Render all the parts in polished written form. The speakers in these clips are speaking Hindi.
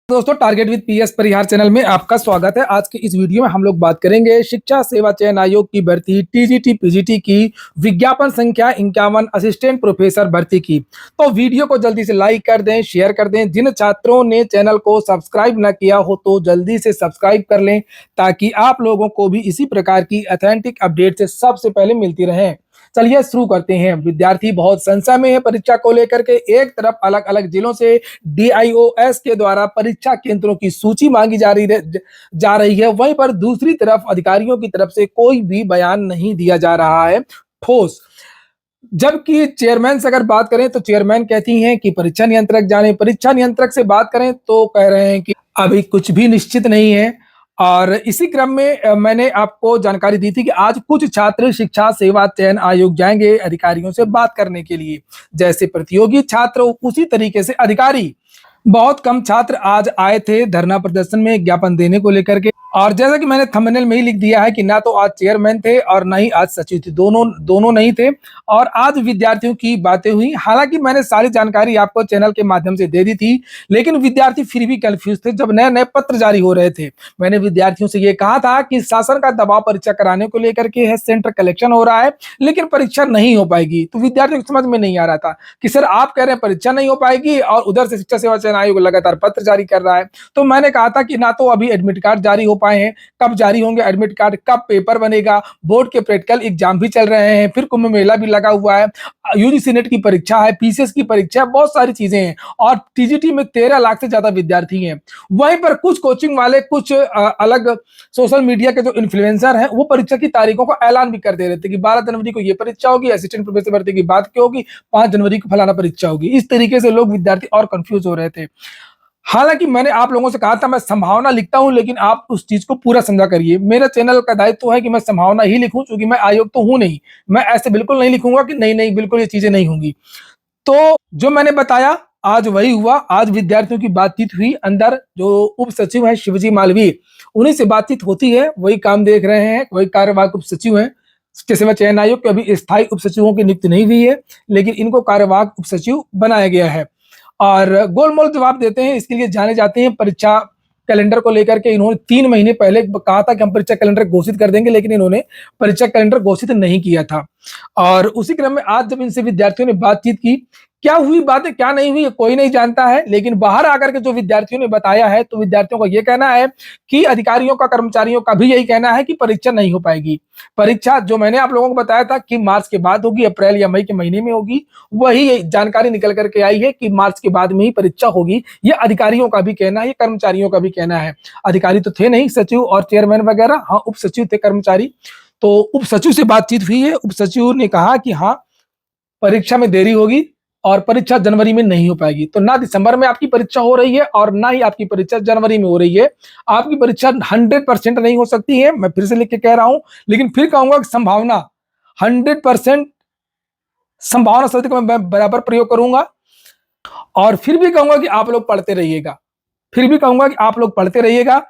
दोस्तों, target with PS Parihar channel में आपका स्वागत है। आज की इस वीडियो में हम लोग बात करेंगे शिक्षा सेवा चयन आयोग की भर्ती टीजीटी पीजीटी की विज्ञापन संख्या 51 असिस्टेंट प्रोफेसर भर्ती की। तो वीडियो को जल्दी से लाइक कर दें, शेयर कर दें। जिन छात्रों ने चैनल को सब्सक्राइब ना किया हो तो जल्दी से सब्सक्राइब कर लें ताकि आप लोगों को भी इसी प्रकार की ऑथेंटिक अपडेट से सबसे पहले मिलती रहे। चलिए शुरू करते हैं। विद्यार्थी बहुत संशय में है परीक्षा को लेकर के। एक तरफ अलग अलग जिलों से डीआईओएस के द्वारा परीक्षा केंद्रों की सूची मांगी जा रही है, वहीं पर दूसरी तरफ अधिकारियों की तरफ से कोई भी बयान नहीं दिया जा रहा है ठोस। जबकि चेयरमैन से अगर बात करें तो चेयरमैन कहती हैं कि परीक्षा नियंत्रक जाने, परीक्षा नियंत्रक से बात करें तो कह रहे हैं कि अभी कुछ भी निश्चित नहीं है। और इसी क्रम में मैंने आपको जानकारी दी थी कि आज कुछ छात्र शिक्षा सेवा चयन आयोग जाएंगे अधिकारियों से बात करने के लिए। जैसे प्रतियोगी छात्र उसी तरीके से अधिकारी। बहुत कम छात्र आज आए थे धरना प्रदर्शन में ज्ञापन देने को लेकर के। और जैसा कि मैंने थंबनेल में ही लिख दिया है कि ना तो आज चेयरमैन थे और ना ही आज सचिव थे, दोनों नहीं थे। और आज विद्यार्थियों की बातें हुई। हालांकि मैंने सारी जानकारी आपको चैनल के माध्यम से दे दी थी, लेकिन विद्यार्थी फिर भी कंफ्यूज थे। जब नए नए पत्र जारी हो रहे थे, मैंने विद्यार्थियों से ये कहा था कि शासन का दबाव परीक्षा कराने को लेकर के है, सेंटर कलेक्शन हो रहा है, लेकिन परीक्षा नहीं हो पाएगी। तो विद्यार्थियों को समझ में नहीं आ रहा था कि सर आप कह रहे हैं परीक्षा नहीं हो पाएगी और उधर से शिक्षा सेवा चयन आयोग लगातार पत्र जारी कर रहा है। तो मैंने कहा था कि ना तो अभी एडमिट कार्ड जारी हो पाए हैं, कब जारी होंगे एडमिट कार्ड, कब पेपर बनेगा, बोर्ड के प्रैक्टिकल एग्जाम भी चल रहे हैं, फिर कुंभ मेला भी लगा हुआ है, यूजीसी नेट की परीक्षा है, पीसीएस की परीक्षा है, बहुत सारी चीजें हैं। और टीजीटी में 13 लाख से ज्यादा विद्यार्थी हैं। वहीं पर कुछ कोचिंग वाले, कुछ अलग सोशल मीडिया के जो इन्फ्लुएंसर हैं, वो परीक्षा की तारीखों का ऐलान भी कर दे रहे थे कि 12 जनवरी को ये परीक्षा होगी, असिस्टेंट प्रोफेसर भर्ती की बात की होगी, 5 जनवरी को फलाना परीक्षा होगी। इस तरीके से लोग विद्यार्थी और कंफ्यूज हो रहे थे। हालांकि मैंने आप लोगों से कहा था मैं संभावना लिखता हूं, लेकिन आप उस चीज को पूरा समझा करिए। मेरा चैनल का दायित्व तो है कि मैं संभावना ही लिखूं, क्योंकि मैं आयोग तो हूं नहीं। मैं ऐसे बिल्कुल नहीं लिखूंगा कि नहीं नहीं बिल्कुल ये चीजें नहीं होंगी। तो जो मैंने बताया आज वही हुआ। आज विद्यार्थियों की बातचीत हुई। अंदर जो उप सचिव है शिवजी मालवीय, उन्हीं से बातचीत होती है। वही काम देख रहे हैं, वही कार्यवाहक उप सचिव है। शिक्षा सेवा चयन आयोग के अभी स्थायी उप सचिवों की नियुक्ति नहीं हुई है, लेकिन इनको कार्यवाहक उप सचिव बनाया गया है। और गोलमोल जवाब देते हैं, इसके लिए जाने जाते हैं। परीक्षा कैलेंडर को लेकर के इन्होंने 3 महीने पहले कहा था कि हम परीक्षा कैलेंडर घोषित कर देंगे, लेकिन इन्होंने परीक्षा कैलेंडर घोषित नहीं किया था। और उसी क्रम में आज जब इनसे विद्यार्थियों ने बातचीत की, क्या हुई बातें क्या नहीं हुई कोई नहीं जानता है, लेकिन बाहर आकर के जो विद्यार्थियों ने बताया है, तो विद्यार्थियों का यह कहना है कि अधिकारियों का, कर्मचारियों का भी यही कहना है कि परीक्षा नहीं हो पाएगी। परीक्षा जो मैंने आप लोगों को बताया था कि मार्च के बाद होगी, अप्रैल या मई के महीने में होगी, वही जानकारी निकल करके आई है कि मार्च के बाद में ही परीक्षा होगी। ये अधिकारियों का भी कहना है, ये कर्मचारियों का भी कहना है। अधिकारी तो थे नहीं, सचिव और चेयरमैन वगैरह, हाँ उप सचिव थे कर्मचारी। तो उप सचिव से बातचीत हुई है। उप सचिव ने कहा कि हाँ परीक्षा में देरी होगी और परीक्षा जनवरी में नहीं हो पाएगी। तो ना दिसंबर में आपकी परीक्षा हो रही है और ना ही आपकी परीक्षा जनवरी में हो रही है। आपकी परीक्षा 100% नहीं हो सकती है, मैं फिर से लिख के कह रहा हूं। लेकिन फिर कहूंगा कि संभावना 100% संभावना शब्द का मैं बराबर प्रयोग करूंगा। और फिर भी कहूंगा कि आप लोग पढ़ते रहिएगा। फिर भी कहूंगा कि आप लोग पढ़ते रहिएगा।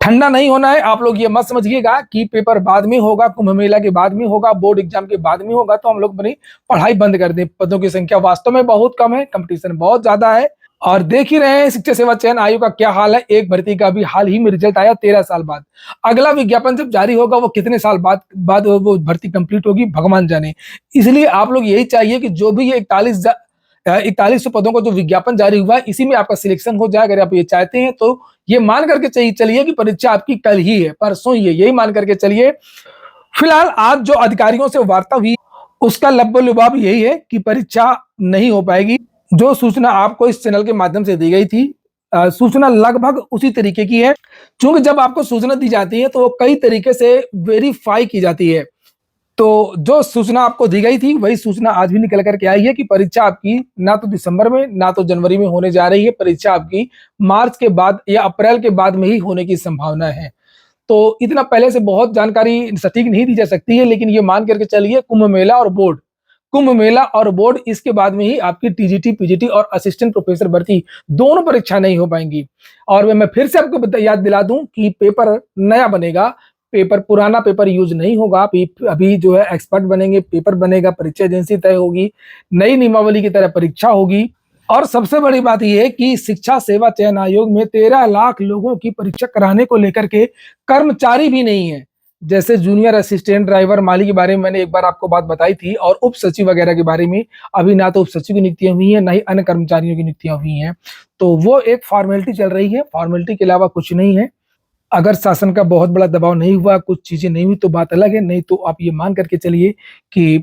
ठंडा नहीं होना है। आप लोग ये मत समझिएगा कि पेपर बाद में होगा, कुंभ मेला के बाद में होगा, बोर्ड एग्जाम के बाद में होगा तो हम लोग अपनी पढ़ाई बंद कर दें। पदों की संख्या वास्तव में बहुत कम है, कंपटीशन बहुत ज्यादा है। और देख ही रहे हैं शिक्षा सेवा चयन आयोग का क्या हाल है। एक भर्ती का भी हाल ही में रिजल्ट आया 13 साल बाद। अगला विज्ञापन जब जारी होगा वो कितने साल बाद वो भर्ती कंप्लीट होगी भगवान जाने। इसलिए आप लोग यही चाहिए कि जो भी ये 4100 पदों का जो विज्ञापन जारी हुआ है, इसी में आपका सिलेक्शन हो जाए। अगर आप ये चाहते हैं तो ये मान करके चलिए कि परीक्षा आपकी कल ही है, परसों ही है, यही मान करके चलिए। फिलहाल आज जो अधिकारियों से वार्ता हुई उसका लब्बो-लुबाब यही है कि परीक्षा नहीं हो पाएगी। जो सूचना आपको इस चैनल के माध्यम से दी गई थी, सूचना लगभग उसी तरीके की है। क्योंकि जब आपको सूचना दी जाती है तो वो कई तरीके से वेरीफाई की जाती है। तो जो सूचना आपको दी गई थी वही सूचना आज भी निकल करके आई है कि परीक्षा आपकी ना तो दिसंबर में ना तो जनवरी में होने जा रही है। परीक्षा आपकी मार्च के बाद या अप्रैल के बाद में ही होने की संभावना है। तो इतना पहले से बहुत जानकारी सटीक नहीं दी जा सकती है, लेकिन ये मान करके चलिए कुंभ मेला और बोर्ड इसके बाद में ही आपकी टीजीटी पीजीटी और असिस्टेंट प्रोफेसर भर्ती दोनों परीक्षा नहीं हो पाएंगी। और मैं फिर से आपको याद दिला दूं कि पेपर नया बनेगा, पेपर पुराना पेपर यूज नहीं होगा। अभी जो है एक्सपर्ट बनेंगे, पेपर बनेगा, परीक्षा एजेंसी तय होगी, नई नियमावली की तरह परीक्षा होगी। और सबसे बड़ी बात ये है कि शिक्षा सेवा चयन आयोग में 13 लाख लोगों की परीक्षा कराने को लेकर के कर्मचारी भी नहीं है। जैसे जूनियर असिस्टेंट, ड्राइवर, माली के बारे में मैंने एक बार आपको बात बताई थी, और उप सचिव वगैरह के बारे में अभी ना तो उप सचिव की नियुक्तियां हुई हैं, ना ही अन्य कर्मचारियों की नियुक्तियां हुई हैं। तो वो एक फॉर्मेलिटी चल रही है, फॉर्मेलिटी के अलावा कुछ नहीं है। अगर शासन का बहुत बड़ा दबाव नहीं हुआ, कुछ चीजें नहीं हुई तो बात अलग है, नहीं तो आप ये मान करके चलिए कि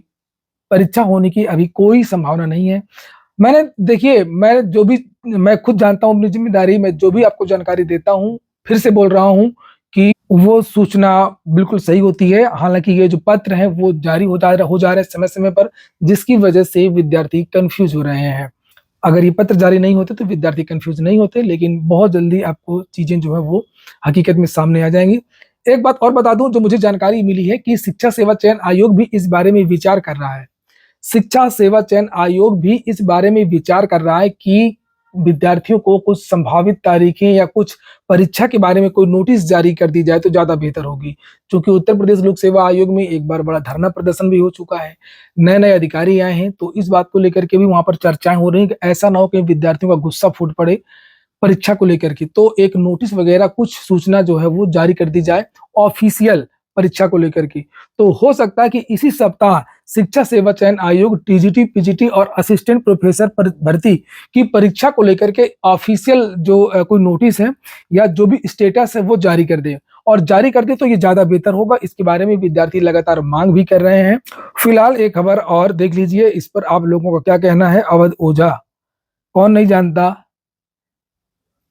परीक्षा होने की अभी कोई संभावना नहीं है। मैंने देखिए, मैं खुद जानता हूँ अपनी ज़िम्मेदारी में, जो भी आपको जानकारी देता हूँ, फिर से बोल रहा हूँ कि वो सूचना बिल्कुल सही होती है। हालाँकि ये जो पत्र हैं वो जारी हो जा रहे हैं समय-समय पर, जिसकी वजह से विद्यार्थी कन्फ्यूज़ हो रहे हैं। अगर ये पत्र जारी नहीं होते तो विद्यार्थी कन्फ्यूज़ नहीं होते, लेकिन बहुत जल्दी आपको चीज़ें जो है वो हकीकत में सामने आ जाएँगी। एक बात और बता दूँ, जो मुझे जानकारी मिली है कि शिक्षा सेवा चयन आयोग भी इस बारे में विचार कर रहा है। शिक्षा सेवा चयन आयोग भी इस बारे में विचार कर रहा है कि विद्यार्थियों को कुछ संभावित तारीखें या कुछ परीक्षा के बारे में कोई नोटिस जारी कर दी जाए तो ज़्यादा बेहतर होगी। क्योंकि उत्तर प्रदेश लोक सेवा आयोग में एक बार बड़ा धरना प्रदर्शन भी हो चुका है। नए-नए अधिकारी आए हैं, तो इस बात को लेकर के भी वहाँ पर चर्चाएँ हो रही हैं कि ऐसा ना हो कि विद्यार्थियों का गुस्सा फूट पड़े परीक्षा को लेकर के। तो एक नोटिस वगैरह कुछ सूचना जो है वो जारी कर दी जाए ऑफ़िशियल परीक्षा को लेकर के। तो हो सकता है कि इसी सप्ताह शिक्षा सेवा चयन आयोग टीजीटी, पीजीटी और असिस्टेंट प्रोफेसर भर्ती की परीक्षा को लेकर के ऑफ़िशियल जो कोई नोटिस है या जो भी स्टेटस है वो जारी कर दे, और जारी कर दे तो ये ज़्यादा बेहतर होगा। इसके बारे में विद्यार्थी लगातार माँग भी कर रहे हैं। फिलहाल एक खबर और देख लीजिए, इस पर आप लोगों का क्या कहना है? अवध ओझा, कौन नहीं जानता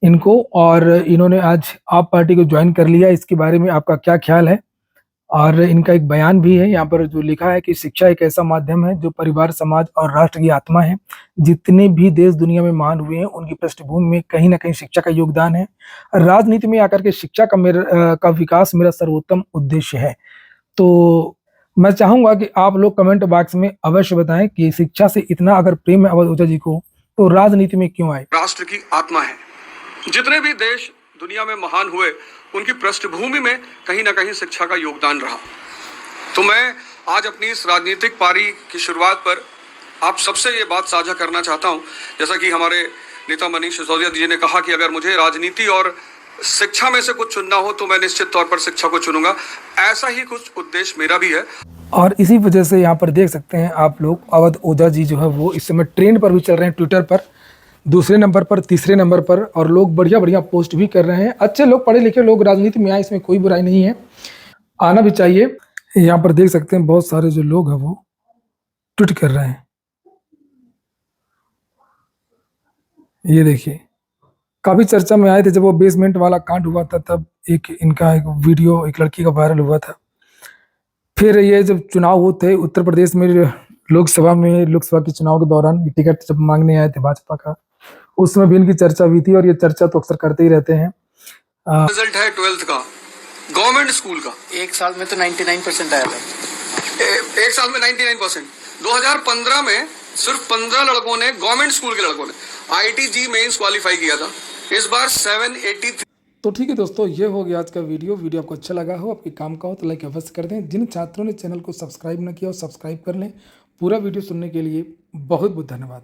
इनको, और इन्होंने आज आप पार्टी को ज्वाइन कर लिया, इसके बारे में आपका क्या ख्याल है? और इनका एक बयान भी है यहाँ पर जो लिखा है कि शिक्षा एक ऐसा माध्यम है जो परिवार, समाज और राष्ट्र की आत्मा है। जितने भी देश दुनिया में महान हुए हैं, उनकी पृष्ठभूमि में कहीं न कहीं शिक्षा का योगदान है। राजनीति में आकर के शिक्षा का विकास मेरा सर्वोत्तम उद्देश्य है। तो मैं चाहूँगा कि आप लोग कमेंट बॉक्स में अवश्य बताएँ कि शिक्षा से इतना अगर प्रेम है अवध ओझा जी को, तो राजनीति में क्यों आए? राष्ट्र की आत्मा है। जितने भी देश दुनिया में महान हुए, उनकी पृष्ठभूमि में कहीं ना कहीं शिक्षा का योगदान रहा। तो मैं आज अपनी इस राजनीतिक पारी की शुरुआत पर आप सबसे ये बात साझा करना चाहता हूं, जैसा कि हमारे नेता मनीष सिसोदिया जी ने कहा कि अगर मुझे राजनीति और शिक्षा में से कुछ चुनना हो तो मैं निश्चित तौर पर शिक्षा को चुनूंगा। ऐसा ही कुछ उद्देश्य मेरा भी है। और इसी वजह से यहाँ पर देख सकते हैं आप लोग, अवध ओझा जी जो है वो इस समय ट्रेंड पर भी चल रहे हैं, ट्विटर पर दूसरे नंबर पर, तीसरे नंबर पर, और लोग बढ़िया-बढ़िया पोस्ट भी कर रहे हैं। अच्छे लोग, पढ़े लिखे लोग राजनीति में आए, इसमें कोई बुराई नहीं है, आना भी चाहिए। यहाँ पर देख सकते हैं बहुत सारे जो लोग हैं वो ट्वीट कर रहे हैं। ये देखिए, काफ़ी चर्चा में आए थे जब वो बेसमेंट वाला कांड हुआ था, तब एक वीडियो एक लड़की का वायरल हुआ था। फिर ये जब चुनाव हुए थे उत्तर प्रदेश में, लोकसभा के चुनाव के दौरान टिकट जब मांगने आए थे भाजपा का, उस समय भी इनकी चर्चा हुई थी, और ये चर्चा तो अक्सर करते ही रहते हैं। रिजल्ट है 12th का गवर्नमेंट स्कूल का, एक साल में तो 99% आया था। एक साल में 99%। 2015 में सिर्फ 15 लड़कों ने, गवर्नमेंट स्कूल के लड़कों ने IIT मेंस क्वालिफाई किया था। इस बार 783। तो ठीक है दोस्तों, ये हो गया आज का वीडियो आपको अच्छा लगा हो, आपके काम का हो तो लाइक अवश्य कर दें। जिन छात्रों ने चैनल को सब्सक्राइब न किया हो, सब्सक्राइब कर लें। पूरा वीडियो सुनने के लिए बहुत बहुत धन्यवाद।